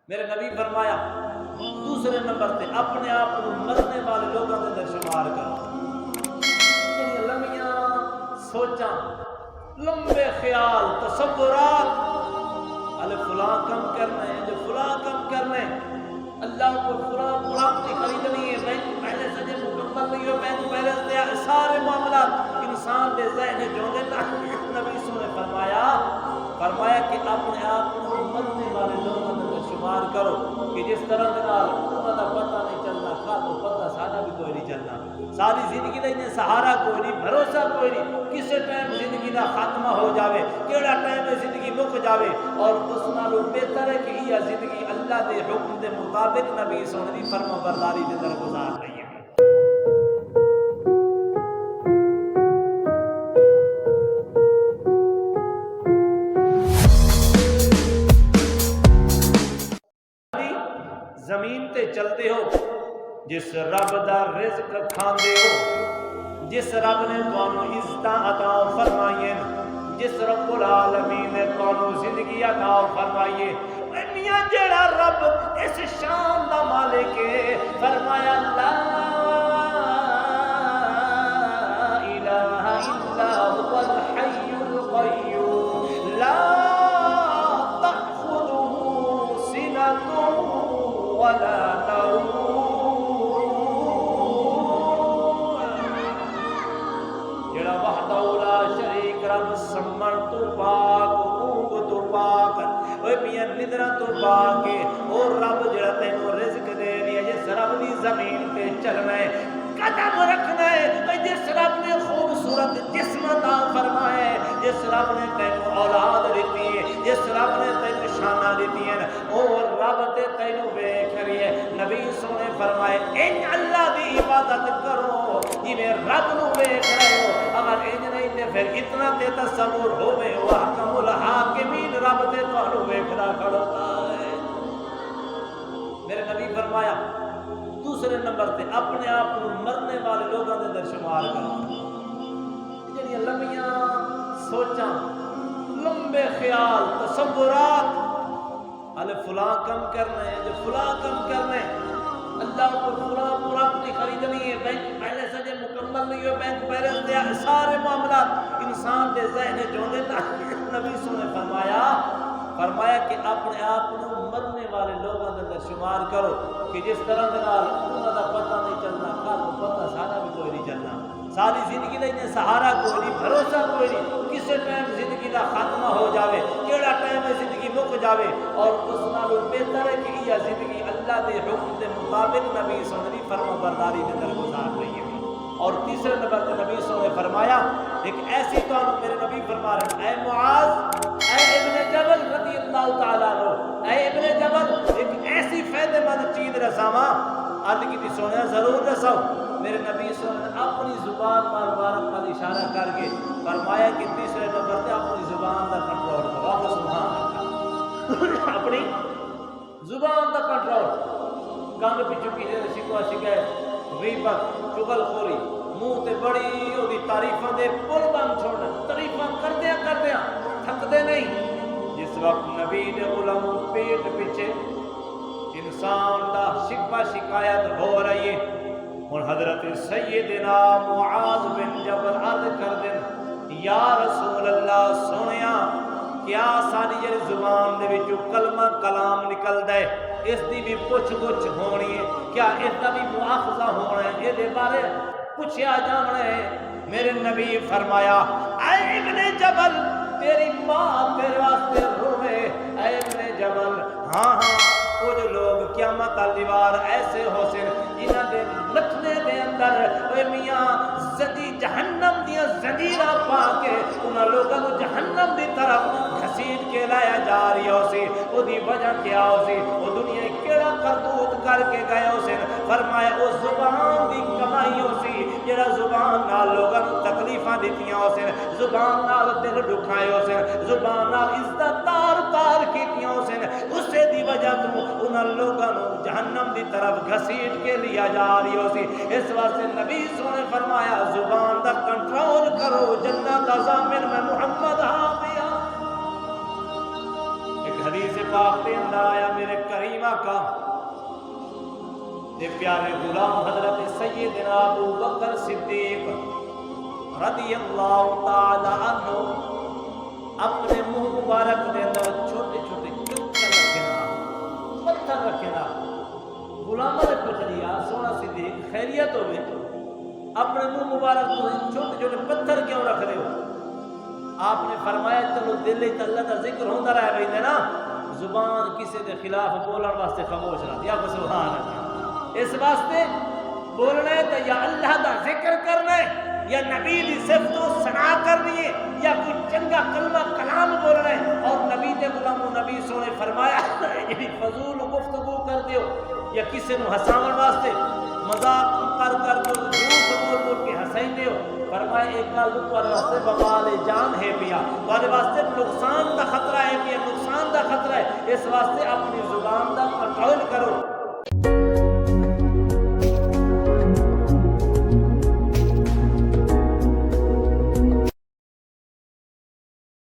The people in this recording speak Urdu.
میرے نبی فرمایا دوسرے نمبر تے اپنے آپ کو مرنے والے لوگوں کے اندر شمار کرو. یہ لمبیاں سوچاں، لمبے خیال، تصورات، فلاں کم کرنا ہے، جو فلاں کم کرنا ہے، اللہ کو فلاں پراپتی خریدنی ہے، بینک بیلنس اجے مکمل نہیں ہو، بینک بیلنس دے سارے معاملات انسان دے ذہن جو دے نبی نے فرمایا کہ اپنے آپ کو مرنے والے لوگوں میں شمار کرو کہ جس طرح دے نال انہاں دا پتہ نہیں چلنا، کل کو پتہ ساڈا بھی کوئی نہیں چلنا. ساری زندگی دا انہیں سہارا کوئی نہیں، بھروسہ کوئی نہیں، کسے ٹائم زندگی دا خاتمہ ہو جاوے، کیڑا ٹائم زندگی مک جاوے. اور اس نالوں بہتر ہے کہ یہ زندگی اللہ دے حکم دے مطابق نبی سونے دی فرما برداری دے اندر گزار رہی ہے. زمین تے چلتے ہو، جس رب دا رزق کھاندے ہو، جس رب نے تانوں عزتاں عطا فرمائیں، جس رب العالمین نے تانوں زندگی عطا فرمائیے. میاں جڑا رب اس شان دا مالک ہے، فرمایا لا الہ الا هو الحی القیوم لا تأخذه سنة ولا نوم. جڑا وحدہ لا شریک رب سمر تو پاک، اونگ تو پاک، اوے میاں ندرہ تو پاک ہے. اور رب جڑا تینوں رزق دے دیا، جس رب دی زمین تے چلنا ہے، قدم رکھنا ہے، جس رب نے خوبصورت جسم عطا فرمایا ہے، جس رب نے تینوں اولاد دیتی ہے، جس رب نے تینوں شانہ دیتی ہیں، اور رب تے تینوں ویکھ رہی ہے. نبی سونے فرمائے ان اللہ دی عبادت کرو جی میں رب نو ویکھ رہے ہو. اگر انج نہیں تے پھر اتنا تے تصور ہوے وہ حکم الحاکمین رب تے تانوں ویکھدا کھڑوتا ہے. میرے نبی فرمایا دوسرے نمبر تے اپنے آپ کو مرنے والے لوگوں کے اندر شمار کرو. جڑیاں لمبیاں سوچاں، لمبے خیال، تصورات، فلاں کم کرنا ہے، جو فلاں کم کرنا ہے، اللہ کو فلاں پراپتی خریدنی ہے، بینک بیلنس اجے مکمل نہیں ہو، بینک بیلنس دے سارے معاملات انسان دے ذہن جو دے نبی نے فرمایا کہ اپنے آپ کو مرنے والے لوگوں کے اندر شمار کرو کہ جس طرح دے نال انہاں دا پتہ نہیں چلنا، کل کو پتہ ساڈا بھی کوئی نہیں چلنا. ساری زندگی دا انہیں سہارا کوئی نہیں، بھروسہ کوئی نہیں، کسے ٹائم زندگی دا خاتمہ ہو جاوے، کیڑا ٹائم زندگی مک جاوے. اور اس نالوں بہتر ہے کہ یہ زندگی اللہ دے حکم دے مطابق نبی سونے دی فرما برداری دے اندر گزار رہی ہے. اور تیسرے نمبر تے نبی نے فرمایا ایک ایسی تو میرے نبی فرما رہے ہیں، اے معاذ، اے ابن جبل رضی اللہ تعالیٰ عنہ، اے ابن جبل ایک ایسی فائدہ مند چیز رساواں. عرض کی تھی سونے ضرور رساؤ. میرے نبی نے اپنی زبان مبارک پر اشارہ کر کے فرمایا کہ تیسرے نمبر تے اپنی زبان دا کنٹرول کرو. سبحان اللہ. اپنی زبان دا کنٹرول. کان پچھو کسی نے شکوا شکایت، غیبت، چغل خوری، منہ تے بڑی او دی تعریفاں دے پل بن چھوڑنا، تعریفاں کردیاں کردیاں تھکدے نہیں. جس وقت نبی نے علماء پیٹ پیچھے انسان دا شکوہ شکایت ہو رہی ہے، اور حضرت سیدنا معاذ بن جبل عرض کر دیں یا رسول اللہ سنیا کیا ساری جڑی زبان دے وچوں کلمہ کلام نکلدا ہے اس دی بھی پوچھ گچھ ہونی ہے، کیا اس دا بھی مواخذہ ہونا ہے، یہ دے بارے پوچھا جانا ہے. میرے نبی فرمایا اے ابن جبل تیری ماں تیرے واسطے روے. اے ابن جبل ہاں کچھ لوگ قیامت والی بار ایسے ہو سن جنہاں دے لکھنے دے اندر اے میاں جہنم دیا زنجیراں پا کے انہاں لوگوں کو جہنم دی طرف گھسیٹ کے لایا جا رہی ہو سی. او دی وجہ کیا ہو سی؟ او دنیا کیڑا کرتوت کر کے گئے ہو سن. فرمایا او زبان دی کمائی ہو سی جڑا زبان نال لوگوں کو تکلیفاں دتیاں ہو سن، زبان نال دل دکھائے ہو سن، زبان نال عزت تار کیتیاں ہو سن. اسے دی وجہ تو انہاں لوگوں کو جہنم دی طرف گھسیٹ کے لیا جا رہی ہو سی. اس واسطے نبی نے فرمایا زبان دا کنٹرول کرو، جنت دا ضامن میں محمد ہاں. ایک حدیث حدیث پاک کے اندر آیا میرے کریم آقا تے پیارے غلام حضرت سیدنا ابو بکر صدیق رضی اللہ تعالی عنہ اپنے منہ مبارک دے اندر چھوٹے چھوٹے پتھر رکھے نا غلامہ نے پوچھ لیا سونا صدیق خیریت ہوئے اپنے منہ مبارک تو چھوٹے چھوٹے پتھر کیوں رکھ رہے ہو؟ آپ نے فرمایا چلو دل ہی اللہ کا ذکر ہوتا رہے بھائی نا زبان کسی کے خلاف بولن واسطے خاموش رہا یا سبحان اللہ اس واسطے بولنا ہے تو یا اللہ کا ذکر کرنا ہے یا نبی دی صفت و ثنا کرنی ہے یا کوئی چنگا کلمہ کلام بولنا ہے اور نبی دے غلام نبی سونے فرمایا یہ فضول گفتگو کر دیو یا کسی نو ہساون واسطے مذاق کر کر کے جھوٹ بول بول کے ہسائیں دیو فرمایا ایک گل تمہارے واسطے بوال جان ہے پیا تمہارے واسطے نقصان دا خطرہ ہے پیا نقصان دا خطرہ ہے اس واسطے اپنی زبان